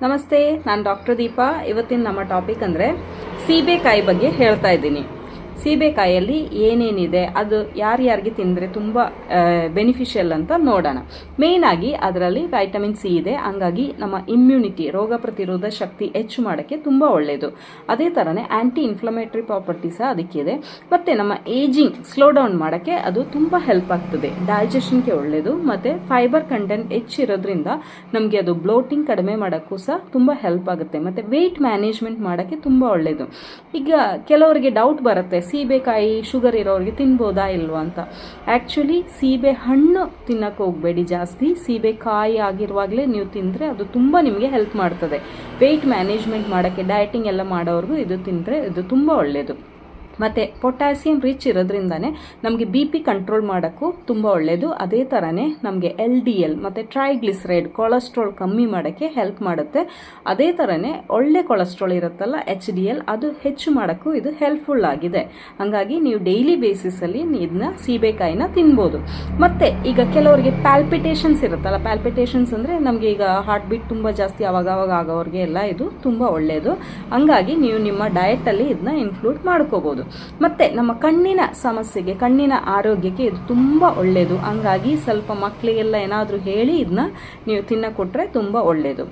ನಮಸ್ತೆ, ನಾನು ಡಾಕ್ಟರ್ ದೀಪಾ. ಇವತ್ತಿನ ನಮ್ಮ ಟಾಪಿಕ್ ಅಂದರೆ ಸೀಬೆಕಾಯಿ ಬಗ್ಗೆ ಹೇಳ್ತಾ ಇದ್ದೀನಿ. ಸೀಬೆಕಾಯಲ್ಲಿ ಏನೇನಿದೆ, ಅದು ಯಾರ್ಯಾರಿಗೆ ತಿಂದರೆ ತುಂಬ ಬೆನಿಫಿಷಿಯಲ್ ಅಂತ ನೋಡೋಣ. ಮೇಯ್ನಾಗಿ ಅದರಲ್ಲಿ ವೈಟಮಿನ್ ಸಿ ಇದೆ. ಹಂಗಾಗಿ ನಮ್ಮ ಇಮ್ಯುನಿಟಿ, ರೋಗ ಪ್ರತಿರೋಧ ಶಕ್ತಿ ಹೆಚ್ಚು ಮಾಡೋಕ್ಕೆ ತುಂಬ ಒಳ್ಳೆಯದು. ಅದೇ ಥರನೇ ಆ್ಯಂಟಿ ಇನ್ಫ್ಲಮೇಟ್ರಿ ಪ್ರಾಪರ್ಟಿ ಸಹ ಅದಕ್ಕಿದೆ. ಮತ್ತು ನಮ್ಮ ಏಜಿಂಗ್ ಸ್ಲೋ ಡೌನ್ ಮಾಡೋಕ್ಕೆ ಅದು ತುಂಬ ಹೆಲ್ಪ್ ಆಗ್ತದೆ. ಡೈಜೆಷನ್ಗೆ ಒಳ್ಳೆಯದು. ಮತ್ತು ಫೈಬರ್ ಕಂಟೆಂಟ್ ಹೆಚ್ಚಿರೋದ್ರಿಂದ ನಮಗೆ ಅದು ಬ್ಲೋಟಿಂಗ್ ಕಡಿಮೆ ಮಾಡೋಕ್ಕೂ ಸಹ ತುಂಬ ಹೆಲ್ಪ್ ಆಗುತ್ತೆ. ಮತ್ತು ವೆಯ್ಟ್ ಮ್ಯಾನೇಜ್ಮೆಂಟ್ ಮಾಡೋಕ್ಕೆ ತುಂಬ ಒಳ್ಳೆಯದು. ಈಗ ಕೆಲವರಿಗೆ ಡೌಟ್ ಬರುತ್ತೆ, ಸೀಬೆಕಾಯಿ ಶುಗರ್ ಇರೋರಿಗೆ ತಿನ್ಬೋದಾ ಇಲ್ವಾ ಅಂತ. ಆ್ಯಕ್ಚುಲಿ ಸೀಬೆ ಹಣ್ಣು ತಿನ್ನಕ್ಕೆ ಹೋಗಬೇಡಿ ಜಾಸ್ತಿ. ಸೀಬೆಕಾಯಿ ಆಗಿರುವಾಗಲೇ ನೀವು ತಿಂದರೆ ಅದು ತುಂಬ ನಿಮಗೆ ಹೆಲ್ಪ್ ಮಾಡ್ತದೆ. ವೆಯ್ಟ್ ಮ್ಯಾನೇಜ್ಮೆಂಟ್ ಮಾಡೋಕ್ಕೆ, ಡಯಟಿಂಗ್ ಎಲ್ಲ ಮಾಡೋರ್ಗೂ ಇದು ತಿಂದರೆ ಇದು ತುಂಬ ಒಳ್ಳೆಯದು. ಮತ್ತು ಪೊಟ್ಯಾಸಿಯಂ ರಿಚ್ ಇರೋದ್ರಿಂದನೇ ನಮಗೆ ಬಿ ಪಿ ಕಂಟ್ರೋಲ್ ಮಾಡೋಕ್ಕೂ ತುಂಬ ಒಳ್ಳೆಯದು. ಅದೇ ಥರನೇ ನಮಗೆ LDL ಮತ್ತು ಟ್ರೈಗ್ಲಿಸರೈಡ್ ಕೊಲೆಸ್ಟ್ರಾಲ್ ಕಮ್ಮಿ ಮಾಡೋಕ್ಕೆ ಹೆಲ್ಪ್ ಮಾಡುತ್ತೆ. ಅದೇ ಥರನೇ ಒಳ್ಳೆ ಕೊಲೆಸ್ಟ್ರಾಲ್ ಇರುತ್ತಲ್ಲ HDL, ಅದು ಹೆಚ್ಚು ಮಾಡೋಕ್ಕೂ ಇದು ಹೆಲ್ಪ್ಫುಲ್ ಆಗಿದೆ. ಹಾಗಾಗಿ ನೀವು ಡೈಲಿ ಬೇಸಿಸಲ್ಲಿ ಇದನ್ನ ಸೀಬೆಕಾಯಿನ ತಿನ್ಬೋದು. ಮತ್ತು ಈಗ ಕೆಲವರಿಗೆ ಪ್ಯಾಲ್ಪಿಟೇಷನ್ಸ್ ಇರುತ್ತಲ್ಲ, ಪ್ಯಾಲ್ಪಿಟೇಷನ್ಸ್ ಅಂದರೆ ನಮಗೆ ಈಗ ಹಾರ್ಟ್ ಬೀಟ್ ತುಂಬ ಜಾಸ್ತಿ ಆವಾಗ ಆಗೋರಿಗೆ ಎಲ್ಲ ಇದು ತುಂಬ ಒಳ್ಳೆಯದು. ಹಂಗಾಗಿ ನೀವು ನಿಮ್ಮ ಡಯಟಲ್ಲಿ ಇದನ್ನ ಇನ್ಕ್ಲೂಡ್ ಮಾಡ್ಕೋಬೋದು. ಮತ್ತು ನಮ್ಮ ಕಣ್ಣಿನ ಸಮಸ್ಯೆಗೆ, ಕಣ್ಣಿನ ಆರೋಗ್ಯಕ್ಕೆ ಇದು ತುಂಬ ಒಳ್ಳೆಯದು. ಹಂಗಾಗಿ ಸ್ವಲ್ಪ ಮಕ್ಕಳಿಗೆಲ್ಲ ಏನಾದರೂ ಹೇಳಿ ಇದನ್ನ ನೀವು ತಿನ್ನಕೊಟ್ರೆ ತುಂಬ ಒಳ್ಳೆಯದು.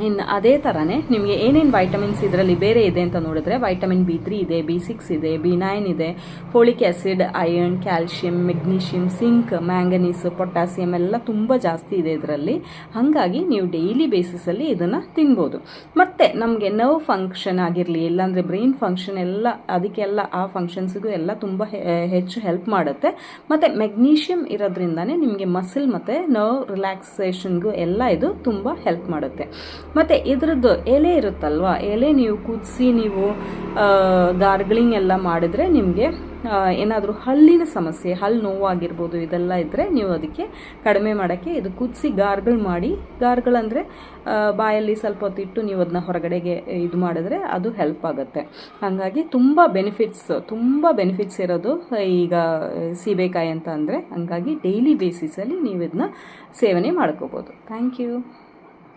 ಇನ್ನು ಅದೇ ಥರನೇ ನಿಮಗೆ ಏನೇನು ವೈಟಮಿನ್ಸ್ ಇದರಲ್ಲಿ ಬೇರೆ ಇದೆ ಅಂತ ನೋಡಿದ್ರೆ, ವೈಟಮಿನ್ B3 ಇದೆ, B6 ಇದೆ, B9 ಇದೆ, folic acid, iron, calcium, magnesium, zinc, manganese, potassium ಎಲ್ಲ ತುಂಬ ಜಾಸ್ತಿ ಇದೆ ಇದರಲ್ಲಿ. ಹಾಗಾಗಿ ನೀವು ಡೈಲಿ ಬೇಸಿಸಲ್ಲಿ ಇದನ್ನು ತಿನ್ಬೋದು. ಮತ್ತು ನಮಗೆ ನರ್ವ್ ಫಂಕ್ಷನ್ ಆಗಿರಲಿ, ಇಲ್ಲಾಂದರೆ ಬ್ರೈನ್ ಫಂಕ್ಷನ್ ಎಲ್ಲ, ಅದಕ್ಕೆಲ್ಲ ಆ ಫಂಕ್ಷನ್ಸಿಗೂ ಎಲ್ಲ ತುಂಬ ಹೆಚ್ಚು ಹೆಲ್ಪ್ ಮಾಡುತ್ತೆ. ಮತ್ತು ಮೆಗ್ನೀಷಿಯಂ ಇರೋದ್ರಿಂದನೇ ನಿಮಗೆ ಮಸಿಲ್ ಮತ್ತು ನರ್ವ್ ರಿಲ್ಯಾಕ್ಸೇಷನ್ಗೂ ಎಲ್ಲ ಇದು ತುಂಬ ಹೆಲ್ಪ್ ಮಾಡುತ್ತೆ. ಮತ್ತು ಇದ್ರದ್ದು ಎಲೆ ಇರುತ್ತಲ್ವ, ಎಲೆ ನೀವು ಕುದಿಸಿ ನೀವು ಗಾರ್ಗ್ಲಿಂಗ್ ಎಲ್ಲ ಮಾಡಿದ್ರೆ ನಿಮಗೆ ಏನಾದರೂ ಹಲ್ಲಿನ ಸಮಸ್ಯೆ, ಹಲ್ಲು ನೋವಾಗಿರ್ಬೋದು, ಇದೆಲ್ಲ ಇದ್ದರೆ ನೀವು ಅದಕ್ಕೆ ಕಡಿಮೆ ಮಾಡೋಕ್ಕೆ ಇದು ಕುದಿಸಿ ಗಾರ್ಗಲ್ ಮಾಡಿ, ಗಾರ್ಗಲ್ ಅಂದರೆ ಬಾಯಲ್ಲಿ ಸ್ವಲ್ಪ ಹೊತ್ತಿಟ್ಟು ನೀವು ಅದನ್ನ ಹೊರಗಡೆಗೆ ಇದು ಮಾಡಿದ್ರೆ ಅದು ಹೆಲ್ಪ್ ಆಗುತ್ತೆ. ಹಾಗಾಗಿ ತುಂಬ ಬೆನಿಫಿಟ್ಸ್ ಇರೋದು ಈಗ ಸೀಬೆಕಾಯಿ ಅಂತ ಅಂದರೆ. ಹಾಗಾಗಿ ಡೈಲಿ ಬೇಸಿಸಲ್ಲಿ ನೀವು ಇದನ್ನ ಸೇವನೆ ಮಾಡ್ಕೋಬೋದು. Thank you.